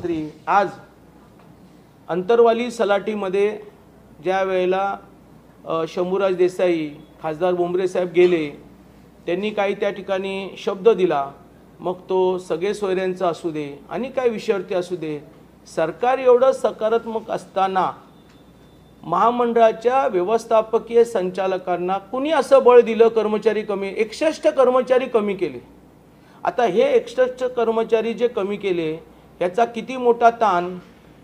आज अंतरवाली सलाटीमध्ये ज्या वेळेला शंभूराज देसाई खासदार बोंबरे साहेब गेले, त्यांनी काही त्या ठिकाणी शब्द दिला, मग तो सगळे सोयऱ्यांचा असू दे आणि काही विषयावरती असू दे, सरकार एवढं सकारात्मक असताना महामंडळाच्या व्यवस्थापकीय संचालकांना कुणी असं बळ दिलं कर्मचारी कमी 61 कर्मचारी कमी केले। आता हे 61 कर्मचारी जे कमी केले याचा किती मोठा ताण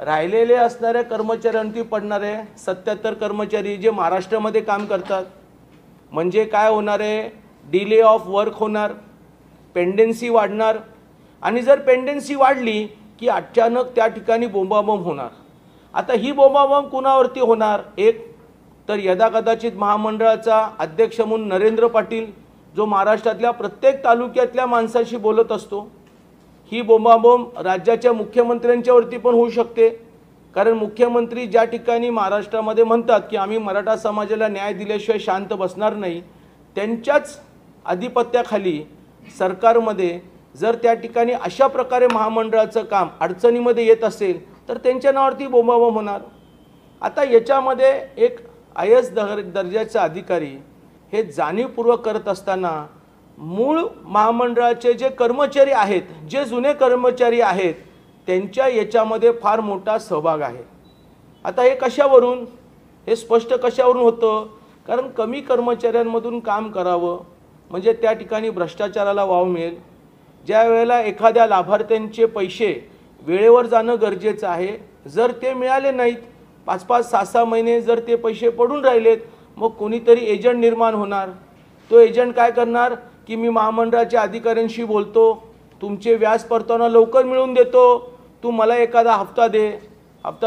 राहिलेले असणाऱ्या कर्मचाऱ्यांवरती पडणार आहे। 77 कर्मचारी जे महाराष्ट्रामध्ये काम करतात, म्हणजे काय होणार आहे, डिले ऑफ वर्क होणार, पेंडेन्सी वाढणार आणि जर पेंडेन्सी वाढली की अचानक त्या ठिकाणी बोंबाबोंब होणार। आता ही बोंबाबोंब कुणावरती होणार? एक तर यदाकदाचित महामंडळाचा अध्यक्ष म्हणून नरेंद्र पाटील जो महाराष्ट्रातल्या प्रत्येक तालुक्यातल्या माणसाशी बोलत असतो, ही बोंबाबोंब राज्याच्या मुख्यमंत्र्यांच्यावरती पण होऊ शकते। कारण मुख्यमंत्री ज्या ठिकाणी महाराष्ट्रामध्ये म्हणतात की आम्ही मराठा समाजाला न्याय दिल्याशिवाय शांत बसणार नाही, त्यांच्याच आधिपत्याखाली सरकारमध्ये जर त्या ठिकाणी अशा प्रकारे महामंडळाचं काम अडचणीमध्ये येत असेल तर त्यांच्या नावावरती बोंबाबोंब होणार। आता याच्यामध्ये एक IAS दर्जाचे अधिकारी हे जाणीवपूर्वक करत असताना मूळ महामंडळाचे जे कर्मचारी आहेत, जे जुने कर्मचारी आहेत, त्यांच्या याच्यामध्ये फार मोठा सहभाग आहे। आता हे कशावरून, हे स्पष्ट कशावरून होतं? कारण कमी कर्मचाऱ्यांमधून काम करावं म्हणजे त्या ठिकाणी भ्रष्टाचाराला वाव मिळेल। ज्या वेळेला एखाद्या लाभार्थ्यांचे पैसे वेळेवर जाणं गरजेचं आहे, जर ते मिळाले नाहीत, 5-5, 6-6 महिने जर ते पैसे पडून राहिलेत, मग कोणीतरी एजंट निर्माण होणार। तो एजंट काय करणार की मी महामंडळाच्या अधिकाऱ्यांशी बोलतो, तुमचे व्याज परतावा लवकर मिळवून देतो, तू मला एखादा हप्ता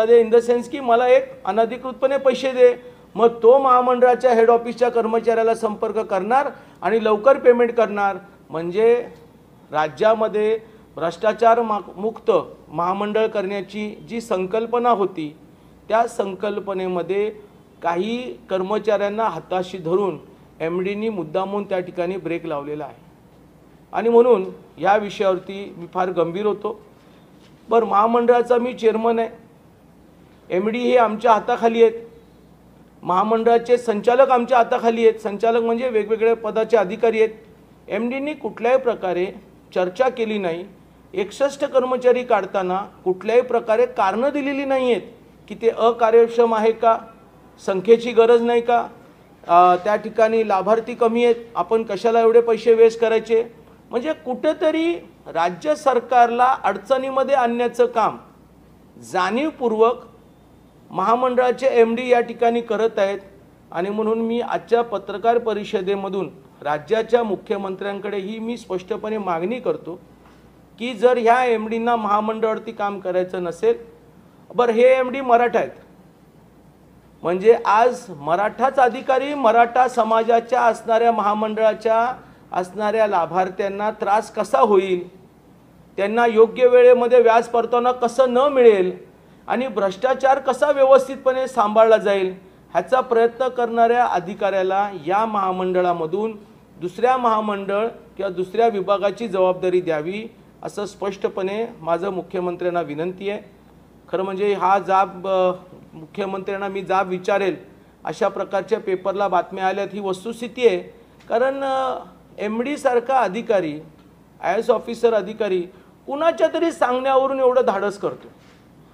दे इन द सेन्स की मला एक अनधिकृतपणे पैसे दे। मग तो महामंडळाच्या हेड ऑफिसच्या कर्मचाऱ्याला संपर्क करणार आणि लवकर पेमेंट करणार। म्हणजे राज्यामध्ये भ्रष्टाचार मुक्त महामंडळ करण्याची जी संकल्पना होती, त्या संकल्पनेमध्ये काही कर्मचाऱ्यांना हाताशी धरून MDनी मुद्दामून त्या ठिकाणी ब्रेक लावलेला आहे। आणि म्हणून या विषयावरती मी फार गंभीर होतो। बरं, महामंडळाचा मी चेअरमन आहे, MD हे आमच्या हाताखाली आहेत, महामंडळाचे संचालक आमच्या हाताखाली आहेत, संचालक म्हणजे वेगवेगळ्या पदाचे अधिकारी आहेत। MDनी कुठल्याही प्रकारे चर्चा केली नाही, 61 कर्मचारी काढताना कुठल्याही प्रकारे कारणं दिलेली नाही आहेत की ते अकार्यक्षम आहे का, संख्येची गरज नाही का, त्या ठिकाणी लाभार्थी कमी आहेत, आपण कशाला एवढे पैसे वेस्ट करायचे। म्हणजे कुठेतरी राज्य सरकारला अडचणीमध्ये आणण्याचं काम जाणीवपूर्वक महामंडळाचे MD या ठिकाणी करत आहेत। आणि म्हणून मी आजच्या पत्रकार परिषदेमधून राज्याच्या मुख्यमंत्र्यांकडे ही मी स्पष्टपणे मागणी करतो की जर ह्या MDंना महामंडळावरती काम करायचं नसेल, बरं हे MD मराठा आहेत, म्हणजे आज मराठाच अधिकारी मराठा समाजाच्या असणाऱ्या महामंडळाच्या असणाऱ्या लाभार्थ्यांना त्रास कसा होईल, त्यांना योग्य वेळेमध्ये व्याज परतावा कसं न मिळेल आणि भ्रष्टाचार कसा व्यवस्थितपणे सांभाळला जाईल, ह्याचा प्रयत्न करणाऱ्या अधिकाऱ्याला या महामंडळामधून दुसऱ्या महामंडळ किंवा दुसऱ्या विभागाची जबाबदारी द्यावी, असं स्पष्टपणे माझं मुख्यमंत्र्यांना विनंती आहे। खरं म्हणजे हा जाब मुख्यमंत्र्यांना मी जाब विचारेल अशा प्रकारच्या पेपरला बातम्या आल्यात, ही वस्तुस्थिती आहे। कारण MD सारखा अधिकारी, IAS ऑफिसर अधिकारी कुणाच्या तरी सांगण्यावरून एवढं धाडस करतो।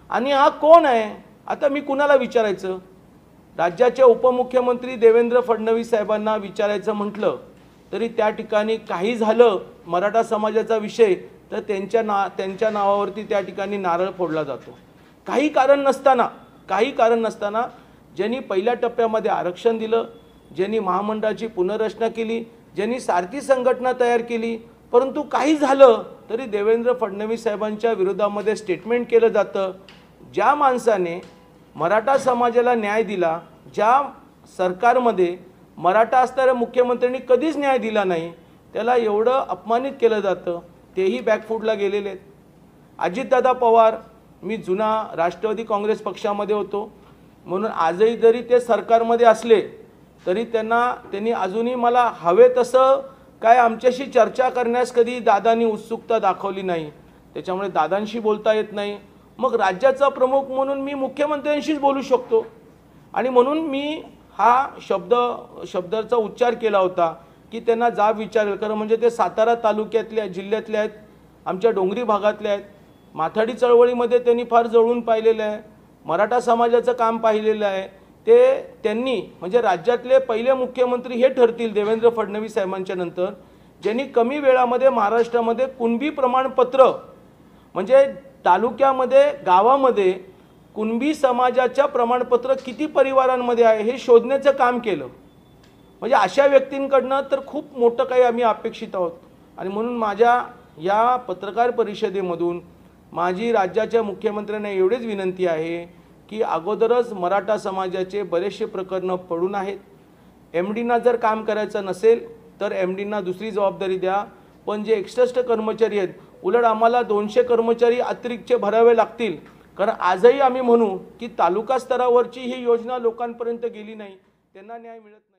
आणि हा कोण आहे? आता मी कुणाला विचारायचं? राज्याचे उपमुख्यमंत्री देवेंद्र फडणवीस साहेबांना विचारायचं म्हटलं तरी त्या ठिकाणी काही झालं मराठा समाजाचा विषय तर त्यांच्या नावावरती त्या ठिकाणी नारळ फोडला जातो। काही कारण नसताना ज्यांनी पहिल्या टप्प्यामध्ये आरक्षण दिलं, ज्यांनी महामंडळाची पुनर्रचना केली, ज्यांनी सारथी संघटना तयार केली, परंतु काही झालं तरी देवेंद्र फडणवीस साहेबांच्या विरोधामध्ये स्टेटमेंट केलं जातं। ज्या माणसाने मराठा समाजाला न्याय दिला, ज्या सरकारमध्ये मराठा असणाऱ्या मुख्यमंत्र्यांनी कधीच न्याय दिला नाही, त्याला एवढं अपमानित केलं जातं, तेही बॅकफूटला गेलेले आहेत। अजितदादा पवार, मी जुना राष्ट्रवादी काँग्रेस पक्षामध्ये होतो, म्हणून आजही जरी ते सरकारमध्ये असले तरी त्यांनी अजूनही मला हवे तसं काय आमच्याशी चर्चा करण्यास कधी दादांनी उत्सुकता दाखवली नाही। त्याच्यामुळे दादांशी बोलता येत नाही, मग राज्याचा प्रमुख म्हणून मी मुख्यमंत्र्यांशीच बोलू शकतो आणि म्हणून मी हा शब्दाचा उच्चार केला होता की त्यांना जाब विचारेल. कारण म्हणजे ते सातारा तालुक्यातल्या जिल्ह्यातले आहेत, आमच्या डोंगरी भागातले आहेत. माथाडी चळवळीमध्ये त्यांनी फार जवळून पाहिलेलं आहे, मराठा समाजाचं काम पाहिलेलं आहे. त्यांनी म्हणजे राज्यातले पहिले मुख्यमंत्री हे ठरतील देवेंद्र फडणवीस साहेबांच्या नंतर ज्यांनी कमी वेळामध्ये महाराष्ट्रामध्ये कुणबी प्रमाणपत्र म्हणजे तालुक्यामध्ये गावामध्ये कुणबी समाजाच्या प्रमाणपत्र किती परिवारांमध्ये आहे हे शोधण्याचं काम केलं. म्हणजे अशा व्यक्तींकडनं तर खूप मोठं काही आम्ही अपेक्षित आहोत. आणि म्हणून माझ्या या पत्रकार परिषदेमधून माझी राज्याच्या मुख्यमंत्र्यांना एवढीच विनंती आहे की अगोदरच मराठा समाजाचे बरेचसे प्रकरणं पडून आहेत. MDना जर काम करायचं नसेल तर MDना दुसरी जबाबदारी द्या. पण जे 61 कर्मचारी आहेत, उलट आम्हाला 200 कर्मचारी अतिरिक्तचे भरावे लागतील. कारण आजही आम्ही म्हणू की तालुका स्तरावरची ही योजना लोकांपर्यंत गेली नाही, त्यांना न्याय मिळत नाही.